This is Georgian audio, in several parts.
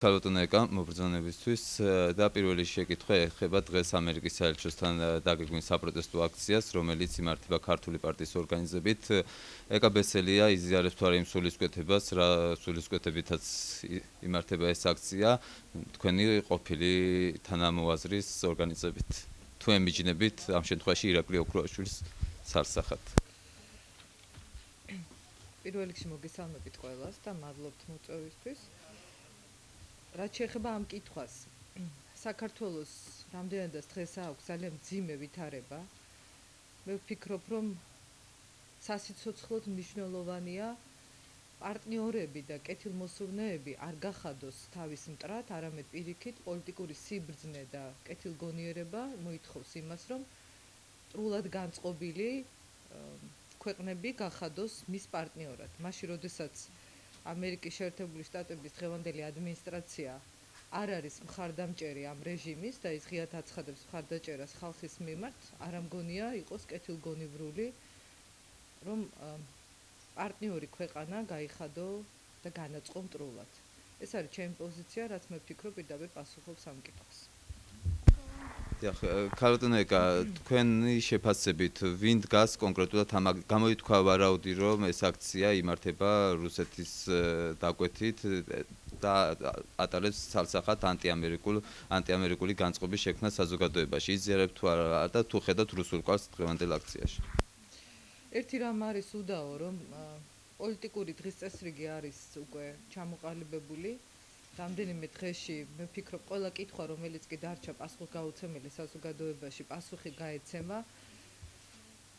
ქალბატონეკა მობრძანებისთვის და პირველი შეკითხვა ეხება დღეს ამერიკის საელჩოსთან დაგეგმილ საპროტესტო აქციას, რომელიც იმართება ქართული პარტიის ორგანიზებით. ეკაბესელია იზიარებს თუ არა იმ სულისკვეთებას, რა სულისკვეთებითაც იმართება ეს აქცია, თქვენი ყოფილი თანამოაზრის ორგანიზებით. თუ ემიჯნებით ამ შემთხვევაში ირაკლი ოქროაშვილის სარსახად. პირველ რიგში მოგესალმებით ყველას და მადლობთ მოწვევისთვის. რაც შეეხება ამ კითხვას, საქართველოს რამდენადაც დღეს აქვს ძალიან მძიმე ვითარება, მე ვფიქრობ, რომ სასიცოცხლოდ მნიშვნელოვანია პარტნიორები და კეთილმოსურნეები არ გახადოს თავის მტრად, არამედ პირიქით პოლიტიკური სიბრძნე და კეთილგონიერება მოითხოვს იმას, რომ სრულად განწყობილი ქვეყნები გახადოს მის პარტნიორად. მაშინ, როდესაც ამერიკის შეერთებული შტატების დღევანდელი ადმინისტრაცია არ არის მხარდამჭერი ამ რეჟიმის და ის ღიად აცხადებს მხარდაჭერას ხალხის მიმართ, არ ამგონია იყოს კეთილგონივრული, რომ პარტნიორი ქვეყანა გაიხადო და განაწყო მტრულად. ეს არის ჩემი პოზიცია, რაც მე ვფიქრობ პირდაპირ პასუხობს ამ კითხვას. ქალბატონეკა, თქვენი შეფასებით, ვინ დგას კონკრეტულად ამ გამოითქვა ვარაუდი, რომ ეს აქცია იმართება რუსეთის დაკვეთით და ატარებს ცალსახად ანტიამერიკული განწყობის შექმნა საზოგადოებაში. იზიარებ თუ არა და თუ ხედავთ რუსულ კვალს დღევანდელ აქციაში. ერთი რამ არის უდაო, რომ პოლიტიკური დღის წესრიგი არის უკვე ჩამოყალიბებული. რამდენიმე დღეში მე ვფიქრობ, ყველა კითხვა, რომელიც კი დარჩა პასუხგაუცემელი საზოგადოებაში, პასუხი გაეცემა.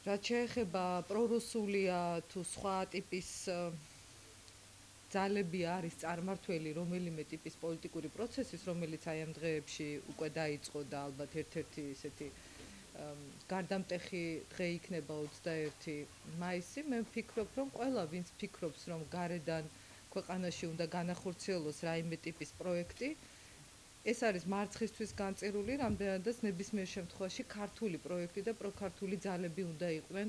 რაც შეეხება პრორუსულია თუ სხვა ტიპის ძალები არის წარმართველი რომელიმე ტიპის პოლიტიკური პროცესის, რომელიც აი ამ დღეებში უკვე დაიწყო და ალბათ ერთ-ერთი ესეთი გარდამტეხი დღე იქნება 21 მაისი. მე ვფიქრობ, რომ ყველა ვინც ფიქრობს, რომ გარედან ქვეყანაში უნდა განახორციელოს რაიმე ტიპის პროექტი, ეს არის მარცხისთვის განწირული, რამდენადაც ნებისმიერ შემთხვევაში ქართული პროექტი და პროქართული ძალები უნდა იყვნენ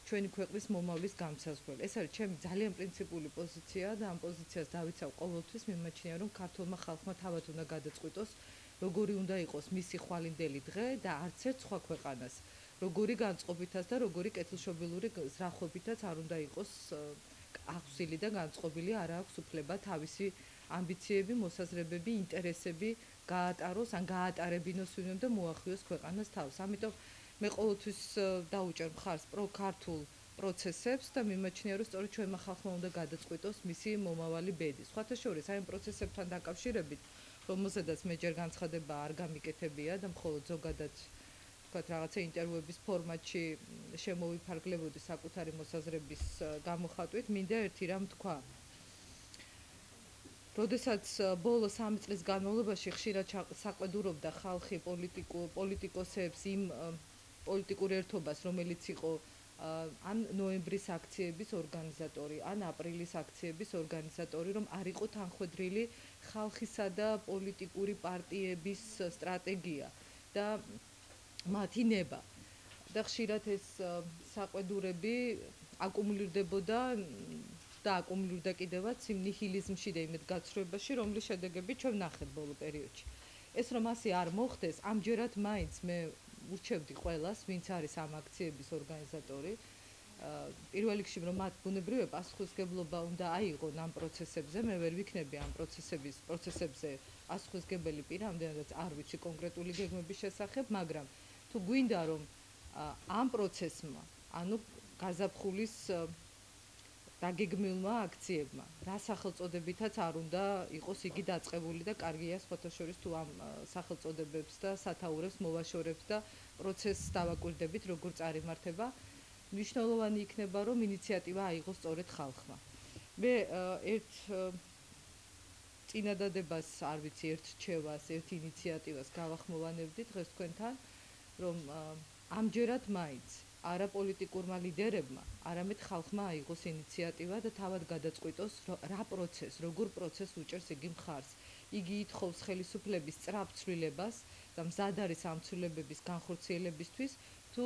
ჩვენი ქვეყნის მომავლის გამსაზღვრელი. ეს არის ჩემი ძალიან პრინციპული პოზიცია და ამ პოზიციას დავიცავ ყოველთვის, მიმაჩნია, რომ ქართულმა ხალხმა თავად უნდა გადაწყვიტოს, როგორი უნდა იყოს მისი ხვალინდელი დღე და არც ერთ სხვა ქვეყანას, როგორი განწყობითაც და როგორი კეთილშობილური ზრახვებითაც არ უნდა იყოს აღსილი და განწყობილი, არ აქვს უფლება თავისი ამბიციები, მოსაზრებები, ინტერესები გაატაროს, ან გაატარებინოს ვინმე და მოახიოს ქვეყანას თავს. ამიტომ მე ყოველთვის დაუჭერ მხარს პროქართულ პროცესებს და მიმაჩნია, რომ სწორედ ჩვენმა ხალხმა უნდა გადაწყვიტოს მისი მომავალი ბედი. სხვათა შორის აი ამ პროცესებთან დაკავშირებით, რომელზედაც მე ჯერ განცხადება არ გამიკეთებია და მხოლოდ ზოგადად რაღაცა ინტერვიუების ფორმატში შემოვიფარგლებოდი საკუთარი მოსაზრების გამოხატვით, მინდა ერთი რამ თქვა. როდესაც ბოლო 3 წლის განმავლობაში ხშირად საყვედურობდა ხალხი პოლიტიკოსებს იმ პოლიტიკურ ერთობას, რომელიც იყო ან ნოემბრის აქციების ორგანიზატორი, ან აპრილის აქციების ორგანიზატორი, რომ არ იყო თანხვედრილი ხალხისა და პოლიტიკური პარტიების სტრატეგია და მათი ნება. და ხშირად ეს საყვედურები აკუმულირდებოდა და აკუმულირდა კიდევაც იმ ნიჰილიზმში და იმედ გაცრუებაში, რომლის შედეგები ჩვენ ვნახეთ ბოლო პერიოდში. ეს რომ ასე არ მოხდეს, ამჯერად მაინც მე ურჩევდი ყველას, ვინც არის ამ აქციების ორგანიზატორი, პირველ რიგში რომ მათ ბუნებრივია პასუხისმგებლობა უნდა აიღონ ამ პროცესებზე, მე ვერ ვიქნები ამ პროცესებზე პასუხისმგებელი პირი, ამდენადაც არ ვიცი კონკრეტული გეგმების შესახებ, მაგრამ თუ გვინდა რომ ამ პროცესმა, ანუ გაზაფხულის დაგეგმილმა აქციებმა, რა სახელწოდებითაც არ უნდა იყოს იგი დაწყებული და კარგია სხვათა შორის თუ ამ სახელწოდებებს და სათაურებს მოვაშორებთ და პროცესს დავაკვირდებით, როგორ წარიმართება, მნიშვნელოვანი იქნება, რომ ინიციატივა აიღოს სწორედ ხალხმა. მე ერთ წინადადებას, არ ვიცი, ერთ რჩევას, ერთ ინიციატივას გავახმოვანებდი დღეს თქვენთან, რომ ამჯერად მაინც არა პოლიტიკურმა ლიდერებმა, არამედ ხალხმა აიღოს ინიციატივა და თავად გადაწყვიტოს, რა პროცესს, როგორ პროცესს უჭერს იგი მხარს. იგი ითხოვს ხელისუფლების სწრაფ ცვლილებას და მზად არის ამ ცვლილებების განხორციელებისთვის, თუ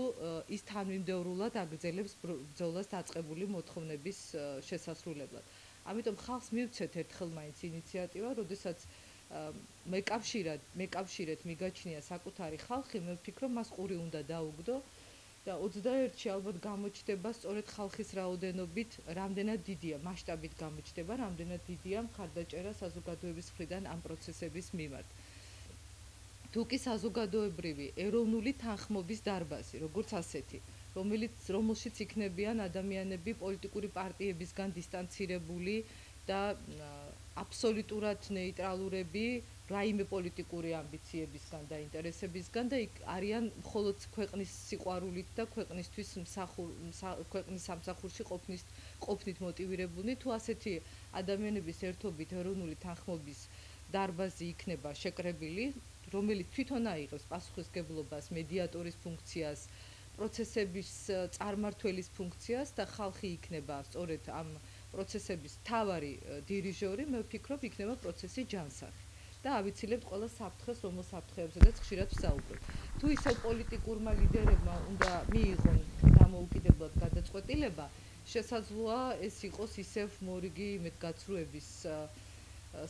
ის თანმიმდევრულად აგრძელებს ბრძოლას დაწყებული მოთხოვნების შესასრულებლად. ამიტომ ხალხს მივცეთ ერთხელ მაინც ინიციატივა, როდესაც მეკავშირედ მიგაჩნია საკუთარი ხალხი, მე ვფიქრობ, მას ყური უნდა დაუგდო და 21-ში ალბათ გამოჩნდება სწორედ ხალხის რაოდენობით, რამდენად დიდია მასშტაბით გამოჩნდება, რამდენად დიდია მხარდაჭერა საზოგადოების მხრიდან ამ პროცესების მიმართ. თუ კი საზოგადოებრივი ეროვნული თანხმობის დარბაზი, როგორც ასეთი, რომელშიც იქნებიან ადამიანები პოლიტიკური პარტიებისგან დისტანცირებული და აბსოლუტურად ნეიტრალურები რაიმე პოლიტიკური ამბიციებისგან და ინტერესებისგან და არიან მხოლოდ ქვეყნის სიყვარულით და ქვეყნისთვის ქვეყნის სამსახურში ყოფნით მოტივირებულნი. თუ ასეთი ადამიანების ერთობით ეროვნული თანხმობის დარბაზი იქნება შეკრებილი, რომელიც თვითონ აიღებს პასუხისმგებლობას, მედიატორის ფუნქციას, პროცესების წარმმართველის ფუნქციას და ხალხი იქნება სწორედ ამ პროცესების მთავარი დირიჟორი, მე ვფიქრობ, იქნება პროცესი ჯანსაღი. და ავიცილებთ ყველა საფრთხეს, რომელ საფრთხეებზედაც ხშირად ვსაუბრობ. თუ ისევ პოლიტიკურმა ლიდერებმა უნდა მიიღონ დამოუკიდებლად გადაწყვეტილება, შესაძლოა ეს იყოს ისევ მორიგი იმედგაცრუების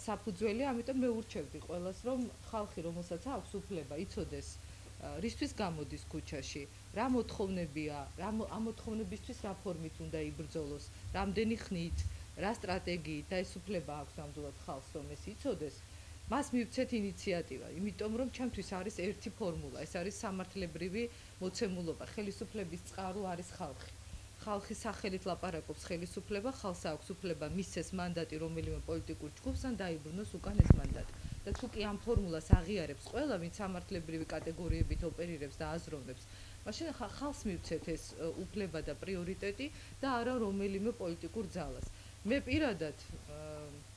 საფუძველი, ამიტომ მე ურჩევდი ყველას, რომ ხალხი, რომელსაც აქვს უფლება, იცოდეს რისთვის გამოდის ქუჩაში, რა მოთხოვნებია, ამ მოთხოვნებისთვის რა ფორმით უნდა იბრძოლოს, რამდენი ხნით, რა სტრატეგიით და ეს უფლება აქვს ნამდვილად ხალხს, რომ ეს იცოდეს. მას მივცეთ ინიციატივა, იმიტომ რომ ჩემთვის არის ერთი ფორმულა, ეს არის სამართლებრივი მოცემულობა, ხელისუფლების წყარო არის ხალხი. ხალხის სახელით ლაპარაკობს ხელისუფლება, ხალხს აქვს უფლება მისცეს მანდატი რომელიმე პოლიტიკურ ჯგუფს ან დაიბრუნოს უკან ეს მანდატი. და თუ კი ამ ფორმულას აღიარებს ყველა, ვინც სამართლებრივი კატეგორიებით ოპერირებს და აზროვნებს, მაშინ ხალხს მივცეთ ეს უფლება და პრიორიტეტი და არა რომელიმე პოლიტიკურ ძალას. მე პირადად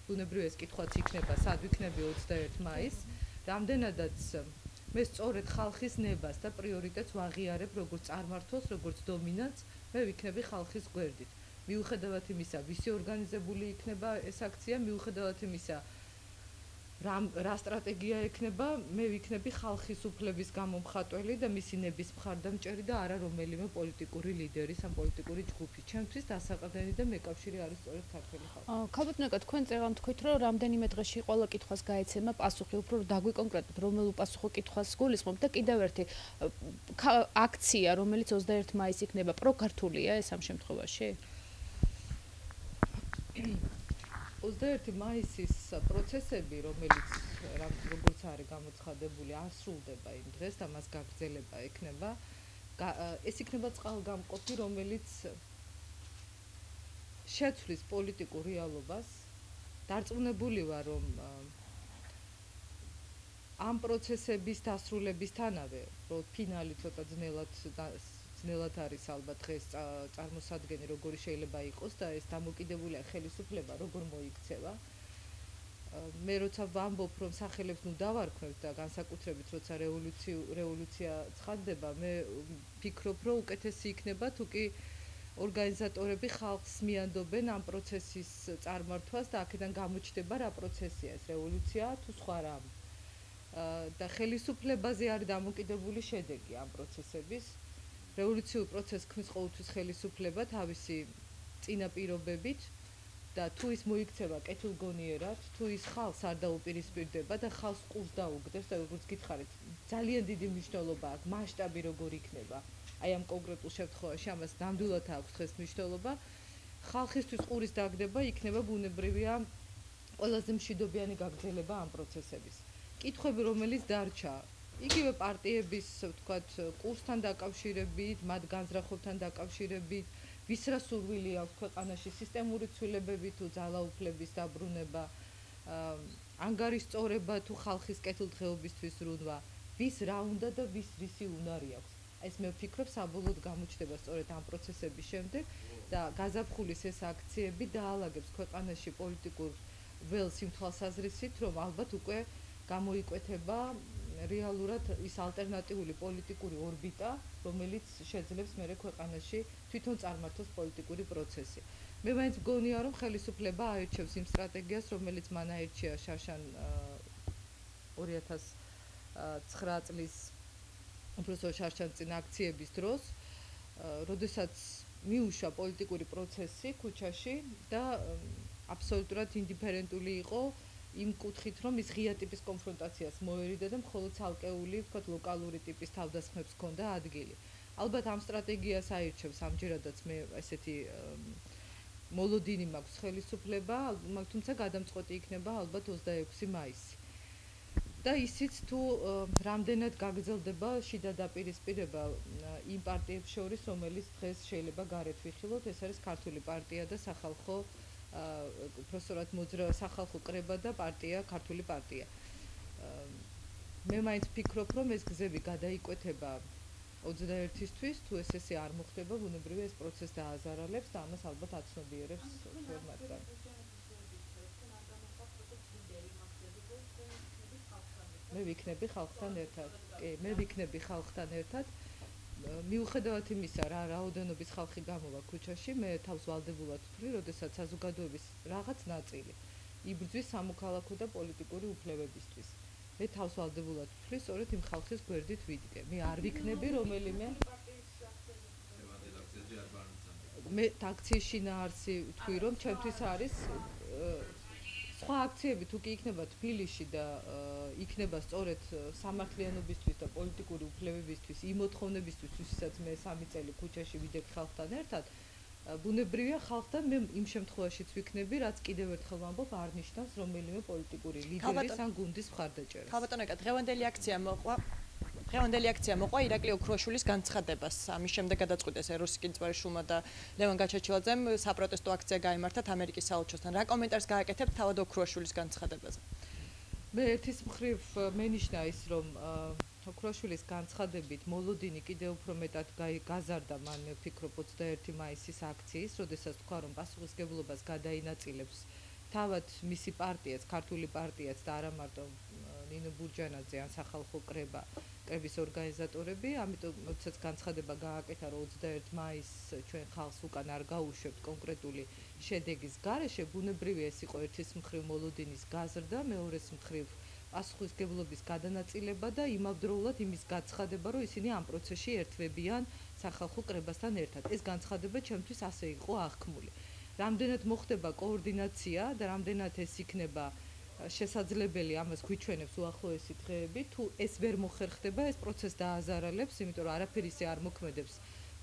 ბუნებრივია ეს კითხვაც იქნება, სად ვიქნები 21 მაისს, რამდენადაც მე სწორედ ხალხის ნებას და პრიორიტეტს ვაღიარებ როგორც წარმართოს, როგორც დომინანტს, მე ვიქნები ხალხის გვერდით. მიუხედავად იმისა, ვისი ორგანიზებული იქნება ეს აქცია, მიუხედავად იმისა, რა სტრატეგია ექნება, მე ვიქნები ხალხის უფლების გამომხატველი და მისი ნების მხარდამჭერი და არა რომელიმე პოლიტიკური ლიდერის ან პოლიტიკური ჯგუფის. ჩემთვის დასაყრდენი და მეკავშირე არის სწორედ ქართველი ხალხი. ქალბატონო, თქვენ წერან თქვით, რომ რამდენიმე დღეში ყველა კითხვას გაეცემა პასუხი, უფრო დაგვიკონკრეტოთ, რომელ უპასუხო კითხვას გულისხმობთ და კიდევ ერთი აქცია, რომელიც 21 მაისს იქნება, პროქართულია ეს ამ შემთხვევაში? 21 მაისის პროცესები, რომელიც როგორც არის გამოცხადებული, არ სრულდება იმ დღეს და მას გაგრძელება ექნება. ეს იქნება წყალგამყოფი, რომელიც შეცვლის პოლიტიკურ რეალობას. დარწმუნებული ვარ, რომ ამ პროცესების დასრულებისთანავე, რომ ფინალი ცოტა ძნელად არის ალბათ დღეს წარმოსადგენი როგორი შეიძლება იყოს და ეს დამოკიდებულია ხელისუფლება როგორ მოიქცევა. მე როცა ვამბობ, რომ სახელებს ნუ დავარქმევთ და განსაკუთრებით როცა რევოლუცია ცხადდება, მე ვფიქრობ, რომ უკეთესი იქნება თუ კი ორგანიზატორები ხალხს მიანდობენ ამ პროცესის წარმართვას და აქედან გამოჩნდება რა პროცესია ეს რევოლუცია თუ სხვა რამ. და ხელისუფლებაზე არის დამოკიდებული შედეგი ამ პროცესების. რევოლუციურ პროცესს ქმნის ყოველთვის ხელისუფლება თავისი წინაპირობებით და თუ ის მოიქცევა კეთილგონიერად, თუ ის ხალხს არ დაუპირისპირდება და ხალხს ყურს დაუგდებს და როგორც გითხარით, ძალიან დიდი მნიშვნელობა აქვს მასშტაბი როგორ იქნება. აი ამ კონკრეტულ შემთხვევაში ამას ნამდვილად აქვს დღეს მნიშვნელობა. ხალხისთვის ყურის დაგდება იქნება ბუნებრივია ყველაზე მშვიდობიანი გაგრძელება ამ პროცესების. კითხვები, რომელიც დარჩა, იგივე პარტიების, ვთქვათ, კურსთან დაკავშირებით, მათ განზრახობთან დაკავშირებით, ვის რა სურვილი აქვს ქვეყანაში, სისტემური ცვლილებები თუ ძალაუფლების დაბრუნება, ანგარიშწორება თუ ხალხის კეთილდღეობისთვის რუნვა, ვის რა უნდა და ვის რისი უნარი აქვს. ეს მე ვფიქრობ, საბოლოოდ გამოჩნდება სწორედ ამ პროცესების შემდეგ და გაზაფხულის ეს აქციები დაალაგებს ქვეყანაში პოლიტიკურ ველს იმ თვალსაზრისით, რომ ალბათ უკვე გამოიკვეთება რეალურად ის ალტერნატიული პოლიტიკური ორბიტა, რომელიც შეძლებს მერე ქვეყანაში თვითონ წარმართოს პოლიტიკური პროცესი. მე მაინც მგონია, რომ ხელისუფლება აირჩევს იმ სტრატეგიას, რომელიც მან აირჩია შარშან 2009 წლის უბრალოდ შარშანწინ აქციების დროს, როდესაც მიუშვა პოლიტიკური პროცესი ქუჩაში და აბსოლუტურად ინდიფერენტული იყო იმ კუთხით, რომ ის ღია ტიპის კონფრონტაციას მოერიდა და მხოლოდ ცალკეული, ვთქვათ, ლოკალური ტიპის თავდასხმებს ჰქონდა ადგილი. ალბათ ამ სტრატეგიას აირჩევს ამჯერადაც მე ესეთი მოლოდინი მაქვს ხელისუფლება, თუმცა გადამწყვეტი იქნება ალბათ 26 მაისი. და ისიც თუ რამდენად გაგრძელდება შიდა დაპირისპირება იმ პარტიებს შორის, რომელიც დღეს შეიძლება გარეთ ვიხილოთ, ეს არის ქართული პარტია და სახალხო უბრალოდ მოძრაობა სახალხო კრება და პარტია ქართული პარტია. მე მაინც ვფიქრობ, რომ ეს გზები გადაიკვეთება 21-ისთვის, თუ ესე არ მოხდება, ბუნებრივია ეს პროცესი დააზარალებს და ამას ალბათ აცნობიერებს თქვენ მათგან. მე ვიქნები ხალხთან ერთად. კი, მე ვიქნები ხალხთან ერთად. მიუხედავად იმისა, რა რაოდენობის ხალხი გამოვა ქუჩაში, მე თავს ვალდებულად ვთვლი, როდესაც საზოგადოების რაღაც ნაწილი იბრძვის სამოქალაქო და პოლიტიკური უფლებებისთვის. მე თავს ვალდებულად ვთვლი, სწორედ იმ ხალხის გვერდით ვიდგე. მე არ ვიქნები რომელიმე მე აქციის შინაარსი ვთქვი, რომ ჩემთვის არის სხვა აქციები თუ კი იქნება თბილისში და იქნება სწორედ სამართლიანობისთვის და პოლიტიკური უფლებებისთვის, იმ მოთხოვნებისთვის, ვისაც მე 3 წელი ქუჩაში ვიდგ ხალხთან ერთად, ბუნებრივია ხალხთან მე იმ შემთხვევაშიც ვიქნები, რაც კიდევ ერთხელ ვამბობ, არ ნიშნავს რომელიმე პოლიტიკური ლიდერის ან გუნდის მხარდაჭერას. ხალბატონო, დღევანდელი აქცია მოყვა ირაკლი ოქროაშვილის განცხადებას. ამის შემდეგ გადაწყვიტეს ეროსი კინძვარიშვილმა და ლევან გაჩაჩილაძემ საპროტესტო აქცია გაიმართათ ამერიკის საელჩოსთან. რა კომენტარს გააკეთებთ თავად ოქროაშვილის განცხადებაზე? მე ერთის მხრივ მენიშნა ის, რომ ოქროაშვილის განცხადებით მოლოდინი კიდევ უფრო მეტად გაზარდა მან მე ვფიქრობ 21 მაისის აქციის, როდესაც თქვა, რომ პასუხისმგებლობას გადაინაწილებს თავად მისი პარტიაც, ქართული პარტიაც და არა მარტო ნინო ბურჯანაძე ან სახალხო კრების ორგანიზატორები, ამიტომ როდესაც განცხადება გააკეთა, რომ 21 მაისს ჩვენ ხალხს უკან არ გაუშვებთ კონკრეტული შედეგის გარეშე, ბუნებრივია ეს იყო ერთის მხრივ მოლოდინის გაზრდა, მეორეს მხრივ პასუხისმგებლობის გადანაწილება და იმავდროულად იმის გაცხადება, რომ ისინი ამ პროცესში ერთვებიან სახალხო კრებასთან ერთად. ეს განცხადება ჩემთვის ასე იყო აღქმული. რამდენად მოხდება კოორდინაცია და რამდენად ეს იქნება შესაძლებელი, ამას გვიჩვენებს უახლოესი დღეები, თუ ეს ვერ მოხერხდება, ეს პროცესი დააზარალებს, იმიტომ რომ არაფერი ისე არ მოქმედებს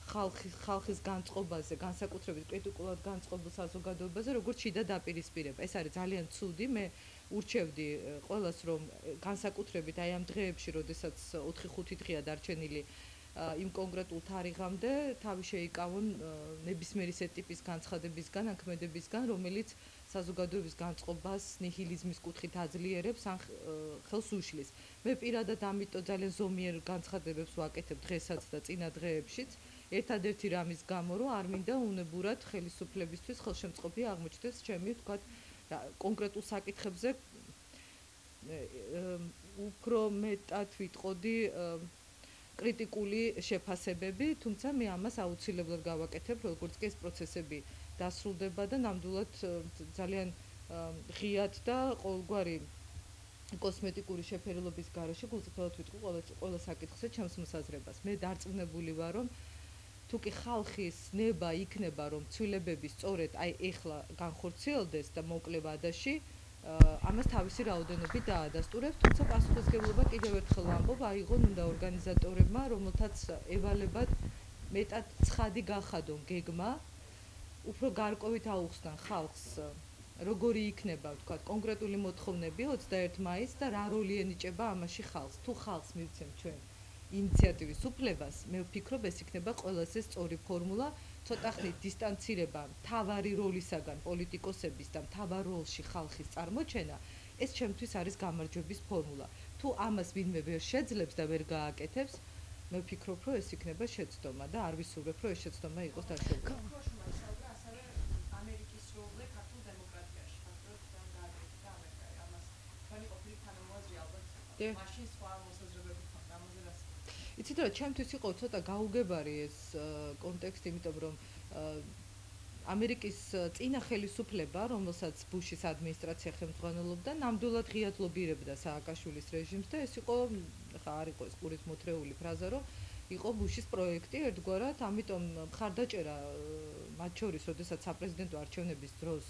ხალხის განწყობაზე, განსაკუთრებით კრიტიკულად განწყობილ საზოგადოებაზე, როგორც შიდა დაპირისპირება. ეს არის ძალიან ცუდი, მე ურჩევდი ყველას, რომ განსაკუთრებით აი ამ დღეებში, როდესაც 4-5 დღეა დარჩენილი იმ კონკრეტულ თარიღამდე, თავი შეიკავონ ნებისმიერი ისეთი ტიპის განცხადებისგან, ან ქმედებისგან, რომელიც საზოგადოების განწყობას ნიჰილიზმის კუთხით აძლიერებს ან ხელს უშლის. მე პირადად ამიტომ ძალიან ზომიერ განცხადებებს ვაკეთებ დღესაც და წინა დღეებშიც. ერთადერთი რამის გამო, რომ არ მინდა უნებურად ხელისუფლებისთვის ხელშემწყობი აღმოჩნდეს ჩემი, ვთქვათ, კონკრეტულ საკითხებზე უფრო მეტად ვიტყოდი კრიტიკული შეფასებები, თუმცა მე ამას აუცილებლად გავაკეთებ, როგორც კი ეს პროცესები დასრულდება და ნამდვილად ძალიან ღიად და ყოველგვარი კოსმეტიკური შეფერილობის გარეშე გულწრფელად ვიტყვი ყველა საკითხზე ჩემს მოსაზრებას. მე დარწმუნებული ვარ, რომ თუ კი ხალხის ნება იქნება, რომ ცვლილებები სწორედ აი ეხლა განხორციელდეს და მოკლე ვადაში, ამას თავისი რაოდენობით დაადასტურებს, თუმცა პასუხისმგებლობა კიდევ ერთხელ ვამბობ, აიღონ უნდა ორგანიზატორებმა, რომელთაც ევალებათ მეტად ცხადი გახადონ გეგმა, უფრო გარკვევით აუხსნან ხალხს, როგორი იქნება, ვთქვათ, კონკრეტული მოთხოვნები 21 მაისს და რა როლი ენიჭება ამაში ხალხს. თუ ხალხს მივცემ ჩვენ ინიციატივის უფლებას, მე ვფიქრობ, ეს იქნება ყველაზე სწორი ფორმულა, ცოტა ხნით დისტანცირება მთავარი როლისაგან პოლიტიკოსების და მთავარ როლში ხალხის წარმოჩენა, ეს ჩემთვის არის გამარჯვების ფორმულა. თუ ამას ვინმე ვერ შეძლებს და ვერ გააკეთებს, მე ვფიქრობ, რომ ეს იქნება შეცდომა და არ ვისურვებ, რომ ეს შეცდომა იყოს დაშლილი. იცით რა, ჩემთვის იყო ცოტა გაუგებარი ეს კონტექსტი, იმიტომ რომ ამერიკის წინა ხელისუფლება, რომელსაც ბუშის ადმინისტრაცია ხელმძღვანელობდა, ნამდვილად ღიად ლობირებდა სააკაშვილის რეჟიმს და ეს იყო, ხა არ იყო ეს ყურით მოთრეული ფრაზა, რომ იყო ბუშის პროექტი ერთგვარად, ამიტომ მხარდაჭერა მათ შორის, როდესაც საპრეზიდენტო არჩევნების დროს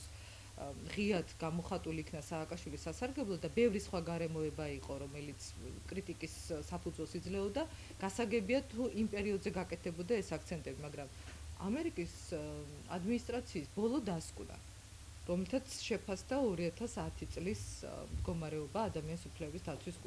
ღიად გამოხატული იქნა სააკაშვილის სასარგებლოდ და ბევრი სხვა გარემოება იყო, რომელიც კრიტიკის საფუძველს იძლეოდა, გასაგებია თუ იმ პერიოდზე გაკეთებოდა ეს აქცენტები, მაგრამ ამერიკის ადმინისტრაციის ბოლო დასკვნა, რომელთაც შეფასდა 2010 წლის მდგომარეობა ადამიანის უფლებების დაცვის